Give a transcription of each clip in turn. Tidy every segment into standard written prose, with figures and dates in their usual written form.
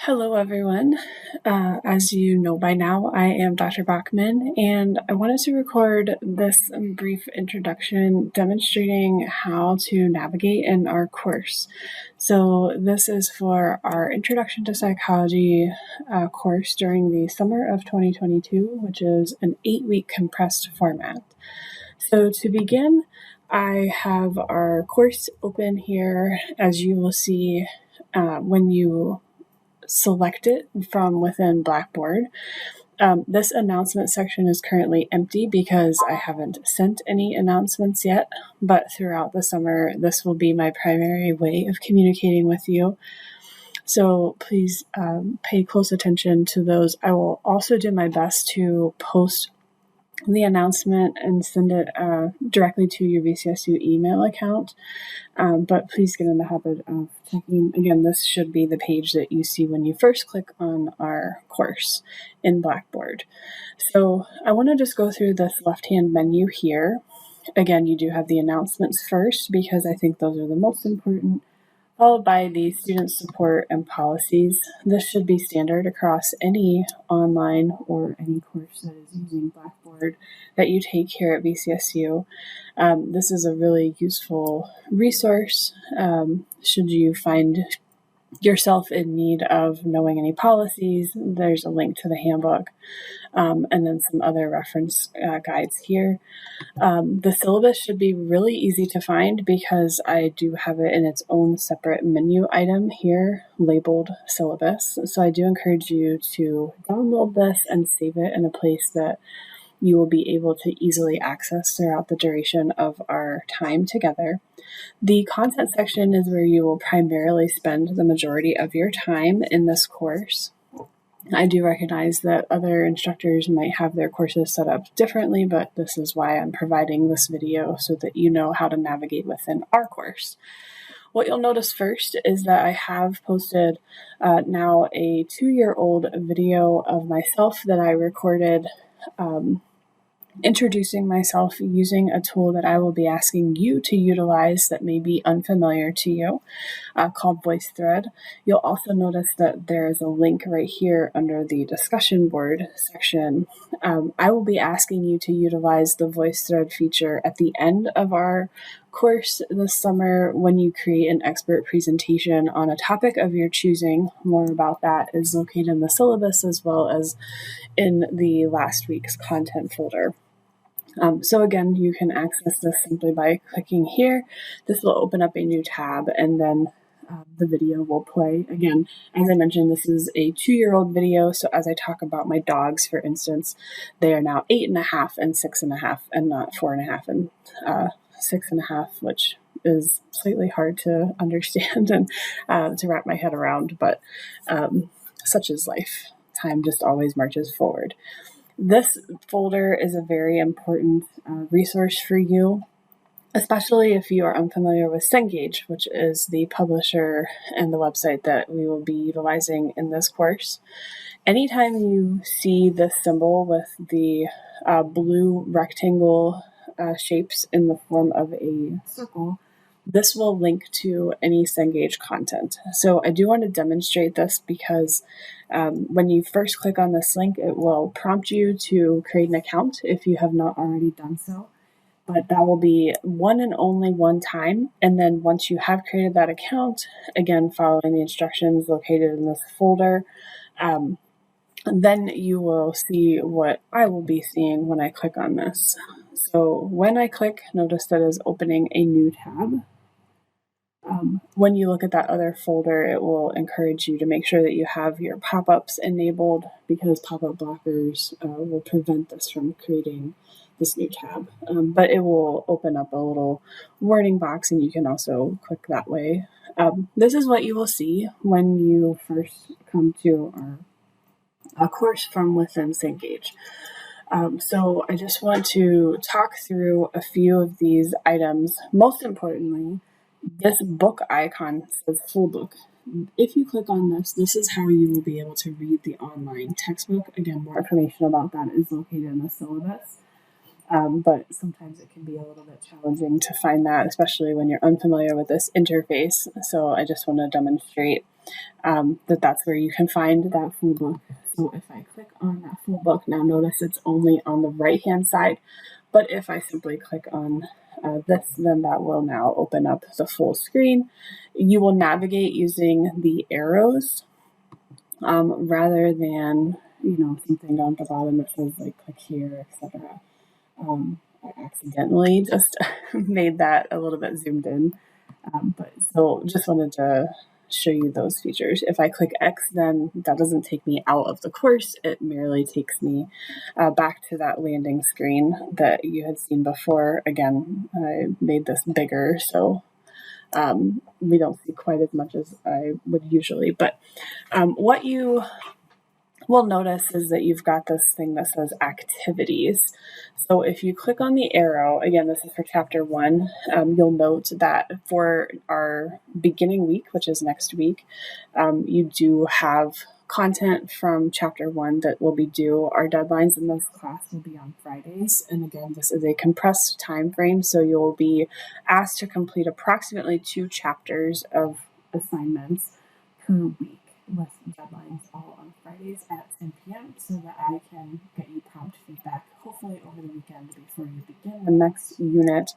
Hello, everyone. As you know by now, I am Dr. Bachman, and I wanted to record this brief introduction demonstrating how to navigate in our course. So this is for our Introduction to Psychology course during the summer of 2022, which is an 8-week compressed format. So to begin, I have our course open here, as you will see when you select it from within Blackboard. This announcement section is currently empty because I haven't sent any announcements yet, but throughout the summer, this will be my primary way of communicating with you. So please pay close attention to those. I will also do my best to post the announcement and send it directly to your VCSU email account. But please get in the habit of checking. Again, this should be the page that you see when you first click on our course in Blackboard. So I want to just go through this left-hand menu here. Again, you do have the announcements first because I think those are the most important, followed by the student support and policies. This should be standard across any online or any course that is using Blackboard that you take here at VCSU. This is a really useful resource should you find yourself in need of knowing any policies. There's a link to the handbook and then some other reference guides here. The syllabus should be really easy to find because I do have it in its own separate menu item here labeled syllabus. So I do encourage you to download this and save it in a place that you will be able to easily access throughout the duration of our time together. The content section is where you will primarily spend the majority of your time in this course. I do recognize that other instructors might have their courses set up differently, but this is why I'm providing this video so that you know how to navigate within our course. What you'll notice first is that I have posted now a 2-year-old video of myself that I recorded introducing myself using a tool that I will be asking you to utilize that may be unfamiliar to you, called VoiceThread. You'll also notice that there is a link right here under the discussion board section. I will be asking you to utilize the VoiceThread feature at the end of our course this summer when you create an expert presentation on a topic of your choosing. More about that is located in the syllabus as well as in the last week's content folder. So again, you can access this simply by clicking here. This will open up a new tab and then the video will play. Again, as I mentioned, this is a 2-year-old video. So as I talk about my dogs, for instance, they are now 8.5 and 6.5 and not 4.5 and 6.5, which is slightly hard to understand and to wrap my head around, but such is life. Time just always marches forward. This folder is a very important resource for you, especially if you are unfamiliar with Cengage, which is the publisher and the website that we will be utilizing in this course. Anytime you see this symbol with the blue rectangle shapes in the form of a circle, this will link to any Cengage content. So I do want to demonstrate this because when you first click on this link, it will prompt you to create an account if you have not already done so. But that will be one and only one time. And then once you have created that account, again, following the instructions located in this folder, then you will see what I will be seeing when I click on this. So when I click, notice that is opening a new tab. When you look at that other folder, it will encourage you to make sure that you have your pop-ups enabled because pop-up blockers will prevent this from creating this new tab. But it will open up a little warning box and you can also click that way. This is what you will see when you first come to our course from within Cengage. So I just want to talk through a few of these items. Most importantly, this book icon says full book. If you click on this, this is how you will be able to read the online textbook. Again, more information about that is located in the syllabus. But sometimes it can be a little bit challenging to find that, especially when you're unfamiliar with this interface. So I just want to demonstrate that's where you can find that full book. So if I click on that full book, now notice it's only on the right-hand side, but if I simply click on this, then that will now open up the full screen. You will navigate using the arrows rather than, something down at the bottom that says like click here, etc. I accidentally just made that a little bit zoomed in. But so just wanted to show you those features. If I click X, then that doesn't take me out of the course. It merely takes me back to that landing screen that you had seen before. Again, I made this bigger, so we don't see quite as much as I would usually. But what you will notice is that you've got this thing that says activities. So if you click on the arrow, again, this is for chapter 1, you'll note that for our beginning week, which is next week, you do have content from chapter 1 that will be due. Our deadlines in this class will be on Fridays. And again, this is a compressed time frame, so you'll be asked to complete approximately 2 chapters of assignments per week, with deadlines all on Fridays at 10 p.m. so that I can get you prompt feedback, hopefully over the weekend before you begin the next unit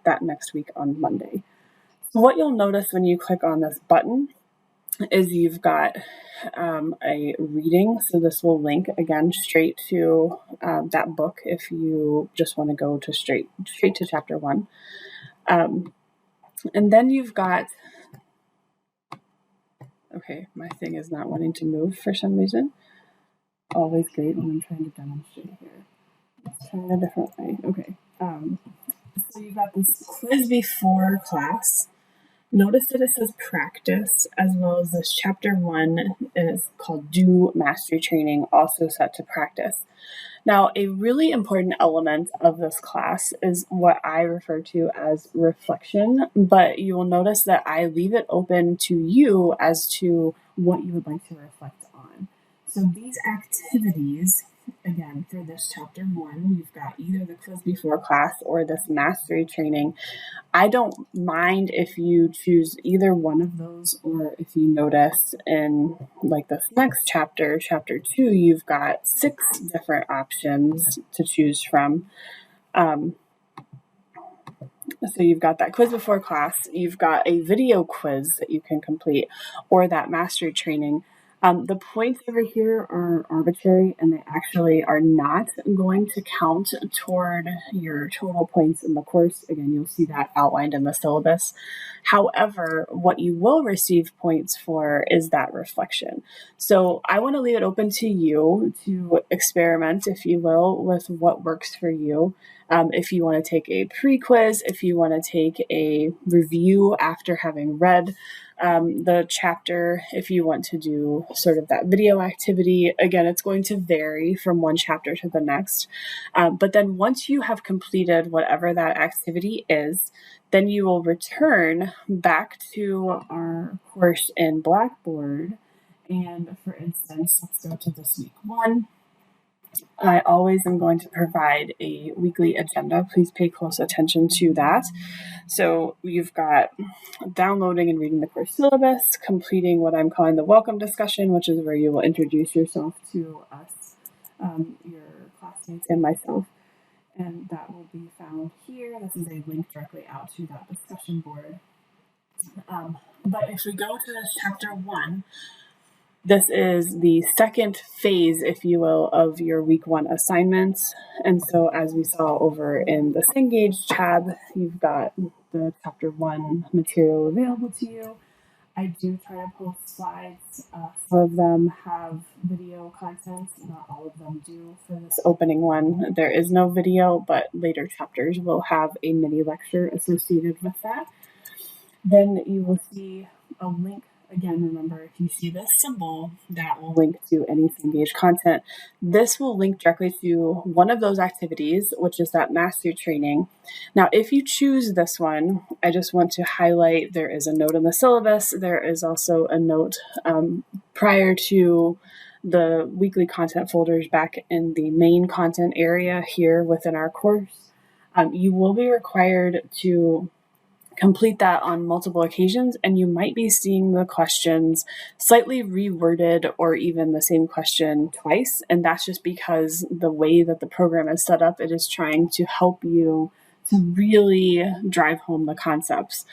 that next week on Monday. So what you'll notice when you click on this button is you've got a reading. So this will link again straight to that book if you just want to go to straight to chapter 1. And then you've got, okay, my thing is not wanting to move for some reason. Always great when I'm trying to demonstrate here. Let's try it a different way. Okay. So you've got this quiz before class. Notice that it says practice, as well as this chapter 1 is called Do Mastery Training, also set to practice. Now, a really important element of this class is what I refer to as reflection, but you will notice that I leave it open to you as to what you would like to reflect on. So these activities, again, for this chapter 1, you've got either the quiz before class or this mastery training. I don't mind if you choose either one of those, or if you notice in like this next chapter, chapter 2, you've got 6 different options to choose from. So you've got that quiz before class, you've got a video quiz that you can complete, or that mastery training. The points over here are arbitrary, and they actually are not going to count toward your total points in the course. Again, you'll see that outlined in the syllabus. However, what you will receive points for is that reflection. So I want to leave it open to you to experiment, if you will, with what works for you. If you want to take a pre-quiz, if you want to take a review after having read the chapter, if you want to do sort of that video activity. Again, it's going to vary from one chapter to the next. But then once you have completed whatever that activity is, then you will return back to our course in Blackboard. And for instance, let's go to this week 1. I always am going to provide a weekly agenda. Please pay close attention to that. So you've got downloading and reading the course syllabus, completing what I'm calling the welcome discussion, which is where you will introduce yourself to us, your classmates, and myself. And that will be found here. This is a link directly out to that discussion board. But if we go to chapter 1, this is the second phase, if you will, of your week 1 assignments. And so as we saw over in the Cengage tab, you've got the chapter 1 material available to you. I do try to post slides. Some of them have video content, not all of them do. For this opening one, there is no video, but later chapters will have a mini lecture associated with that. Then you will see a link. Again, remember, if you see this symbol, that will link to any Cengage content. This will link directly to one of those activities, which is that mastery training. Now, if you choose this one, I just want to highlight there is a note in the syllabus. There is also a note prior to the weekly content folders back in the main content area here within our course. You will be required to complete that on multiple occasions, and you might be seeing the questions slightly reworded or even the same question twice. And that's just because the way that the program is set up, it is trying to help you to really drive home the concepts.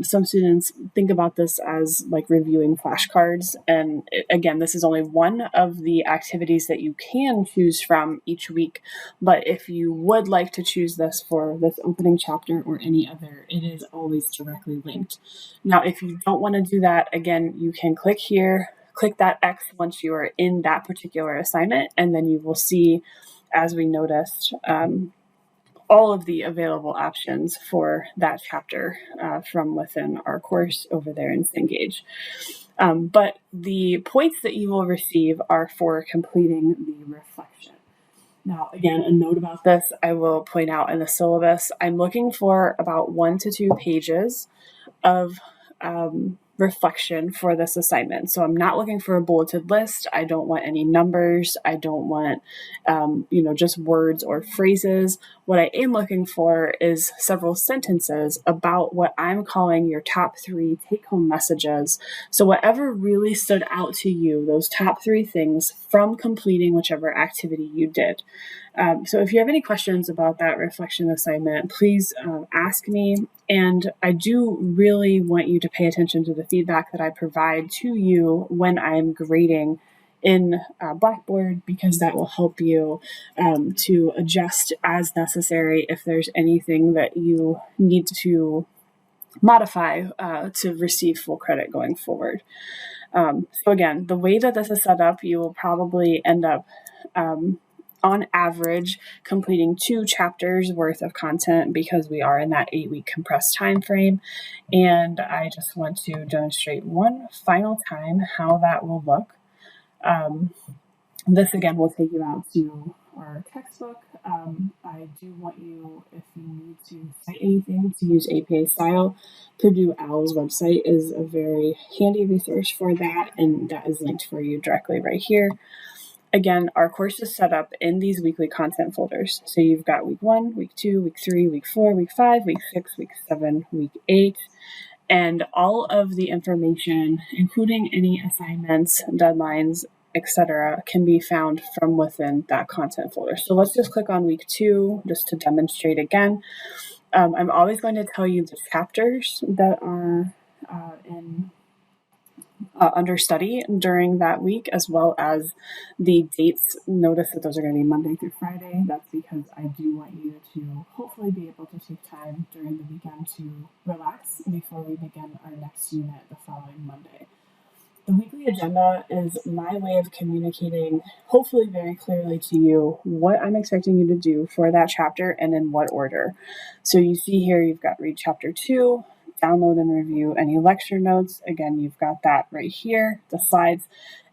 Some students think about this as like reviewing flashcards. And again, this is only one of the activities that you can choose from each week. But if you would like to choose this for this opening chapter or any other, it is always directly linked. Now, if you don't want to do that, again, you can click here, click that X once you are in that particular assignment, and then you will see, as we noticed, all of the available options for that chapter from within our course over there in Cengage. But the points that you will receive are for completing the reflection. Now, again, a note about this, I will point out in the syllabus, I'm looking for about 1 to 2 pages of reflection for this assignment. So I'm not looking for a bulleted list. I don't want any numbers. I don't want, just words or phrases. What I am looking for is several sentences about what I'm calling your top 3 take-home messages. So whatever really stood out to you, those top 3 things from completing whichever activity you did. So if you have any questions about that reflection assignment, please ask me. And I do really want you to pay attention to the feedback that I provide to you when I'm grading in Blackboard, because that will help you to adjust as necessary if there's anything that you need to modify to receive full credit going forward. So again, the way that this is set up, you will probably end up on average completing 2 chapters worth of content, because we are in that 8-week compressed time frame. And I just want to demonstrate one final time how that will look. This again will take you out to our textbook. I do want you, if you need to cite anything, to use APA style. Purdue OWL's website is a very handy resource for that, and that is linked for you directly right here. Again, our course is set up in these weekly content folders. So you've got week 1, week 2, week 3, week 4, week 5, week 6, week 7, week 8, and all of the information, including any assignments, deadlines, etc., can be found from within that content folder. So let's just click on week 2 just to demonstrate again. I'm always going to tell you the chapters that are under study during that week, as well as the dates. Notice that those are going to be Monday through Friday. That's because I do want you to hopefully be able to take time during the weekend to relax before we begin our next unit the following Monday. The weekly agenda is my way of communicating, hopefully very clearly to you, what I'm expecting you to do for that chapter and in what order. So you see here, you've got read chapter 2, download and review any lecture notes. Again, you've got that right here, the slides.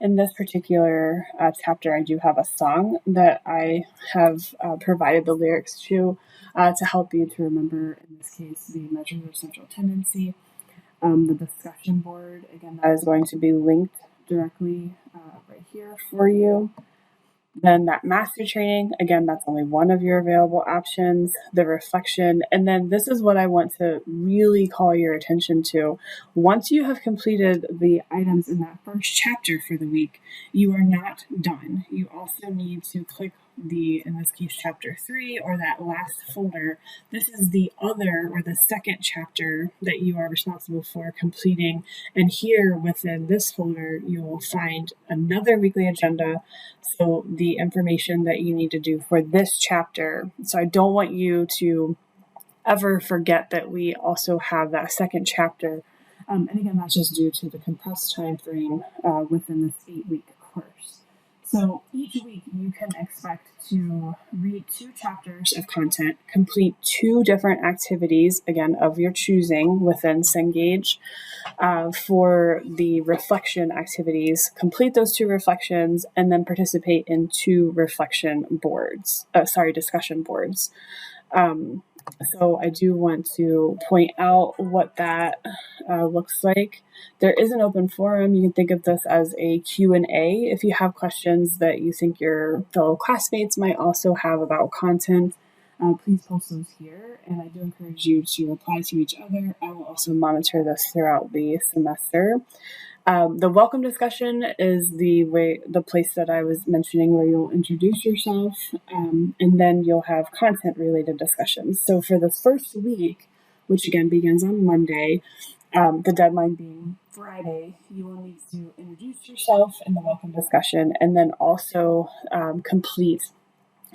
In this particular chapter, I do have a song that I have provided the lyrics to help you to remember, in this case, the measures of central tendency. The discussion board, again, that is going to be linked directly right here for you. Then that master training, again, that's only one of your available options, the reflection. And then this is what I want to really call your attention to. Once you have completed the items in that first chapter for the week, you are not done. You also need to click in this case, chapter 3, or that last folder. This is the other, or the second chapter that you are responsible for completing. And here within this folder, you will find another weekly agenda. So the information that you need to do for this chapter. So I don't want you to ever forget that we also have that second chapter. And again, that's just due to the compressed time frame within this 8-week course. So each week you can expect to read 2 chapters of content, complete 2 different activities, again, of your choosing within Cengage. For the reflection activities, complete those 2 reflections, and then participate in 2 discussion boards. So I do want to point out what that looks like. There is an open forum. You can think of this as a Q&A if you have questions that you think your fellow classmates might also have about content. please post those here. And I do encourage you to reply to each other. I will also monitor this throughout the semester. The welcome discussion is the place that I was mentioning where you'll introduce yourself, and then you'll have content related discussions. So for this first week, which again begins on Monday, the deadline being Friday, you will need to introduce yourself in the welcome discussion and then also complete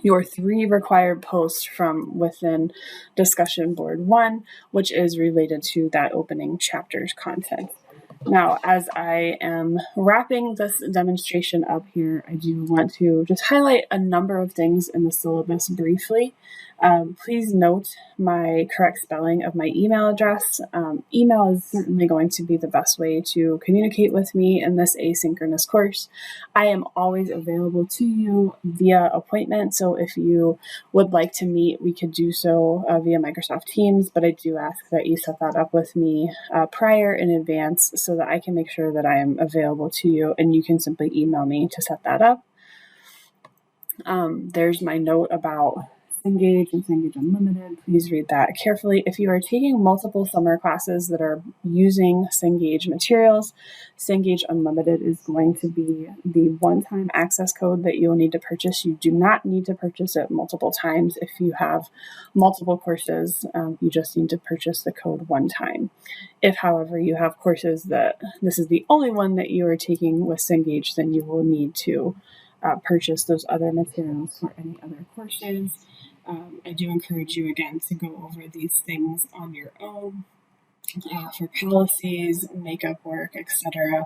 your 3 required posts from within discussion board 1, which is related to that opening chapter's content. Now, as I am wrapping this demonstration up here, I do want to just highlight a number of things in the syllabus briefly. Please note my correct spelling of my email address. Email is certainly going to be the best way to communicate with me in this asynchronous course. I am always available to you via appointment, so if you would like to meet, we could do so via Microsoft Teams, but I do ask that you set that up with me prior in advance so that I can make sure that I am available to you, and you can simply email me to set that up. There's my note about Cengage and Cengage Unlimited. Please read that carefully. If you are taking multiple summer classes that are using Cengage materials, Cengage Unlimited is going to be the one-time access code that you'll need to purchase. You do not need to purchase it multiple times. If you have multiple courses, you just need to purchase the code one time. If, however, you have courses that this is the only one that you are taking with Cengage, then you will need to purchase those other materials for any other courses. I do encourage you again to go over these things on your own for policies, makeup work, etc.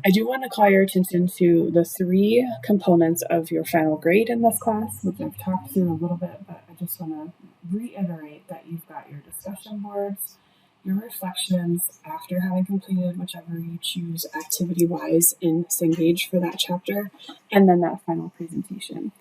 I do want to call your attention to the 3 components of your final grade in this class, which I've talked through a little bit, but I just want to reiterate that you've got your discussion boards, your reflections after having completed whichever you choose activity-wise in Cengage for that chapter, and then that final presentation.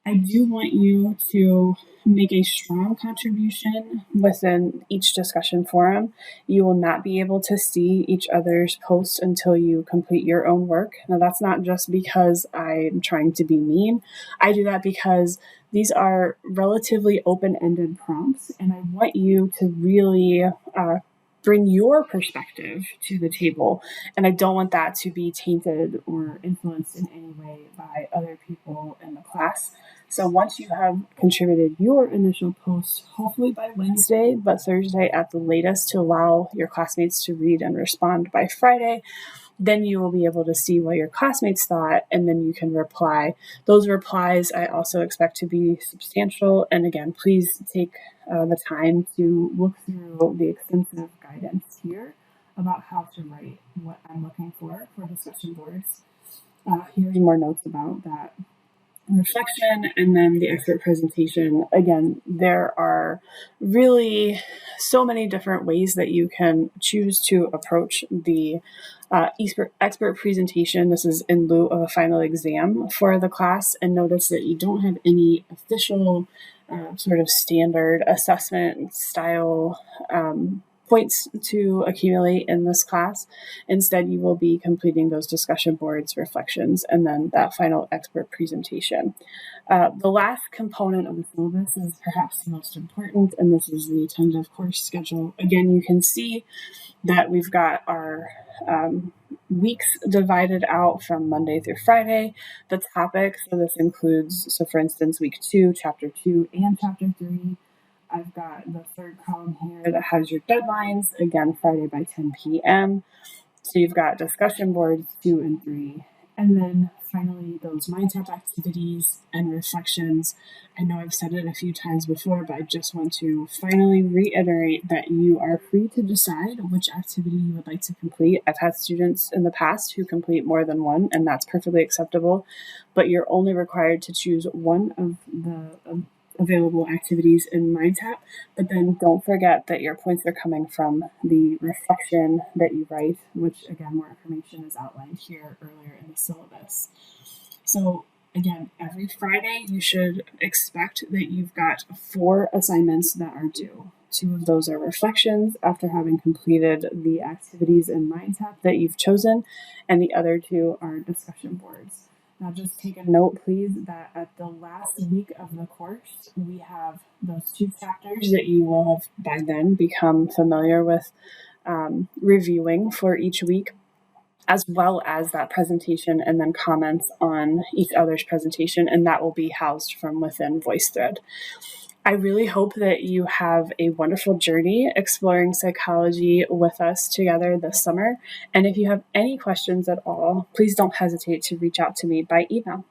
I do want you to make a strong contribution within each discussion forum. You will not be able to see each other's posts until you complete your own work. Now, that's not just because I'm trying to be mean. I do that because these are relatively open-ended prompts, and I want you to really bring your perspective to the table. And I don't want that to be tainted or influenced in any way by other people in the class. So once you have contributed your initial post, hopefully by Wednesday, but Thursday at the latest, to allow your classmates to read and respond by Friday, then you will be able to see what your classmates thought, and then you can reply. Those replies I also expect to be substantial. And again, please take the time to look through the extensive guidance here about how to write what I'm looking for discussion boards. Here's more notes about that reflection and then the expert presentation. Again, there are really so many different ways that you can choose to approach the expert presentation. This is in lieu of a final exam for the class, and notice that you don't have any official sort of standard assessment style points to accumulate in this class. Instead, you will be completing those discussion boards, reflections, and then that final expert presentation. The last component of the syllabus is perhaps the most important, and this is the tentative course schedule. Again, you can see that we've got our weeks divided out from Monday through Friday. The topics, so this includes, so for instance, week 2, chapter 2, and chapter 3. I've got the third column here that has your deadlines, again, Friday by 10 p.m. So you've got discussion boards 2 and 3. And then finally, those MindTap activities and reflections. I know I've said it a few times before, but I just want to finally reiterate that you are free to decide which activity you would like to complete. I've had students in the past who complete more than one, and that's perfectly acceptable, but you're only required to choose one of the available activities in MindTap, but then don't forget that your points are coming from the reflection that you write, which again, more information is outlined here earlier in the syllabus. So again, every Friday you should expect that you've got 4 assignments that are due. 2 of those are reflections after having completed the activities in MindTap that you've chosen, and the other 2 are discussion boards. Now, just take a note, please, that at the last week of the course, we have those 2 chapters that you will have by then become familiar with reviewing for each week, as well as that presentation and then comments on each other's presentation, and that will be housed from within VoiceThread. I really hope that you have a wonderful journey exploring psychology with us together this summer. And if you have any questions at all, please don't hesitate to reach out to me by email.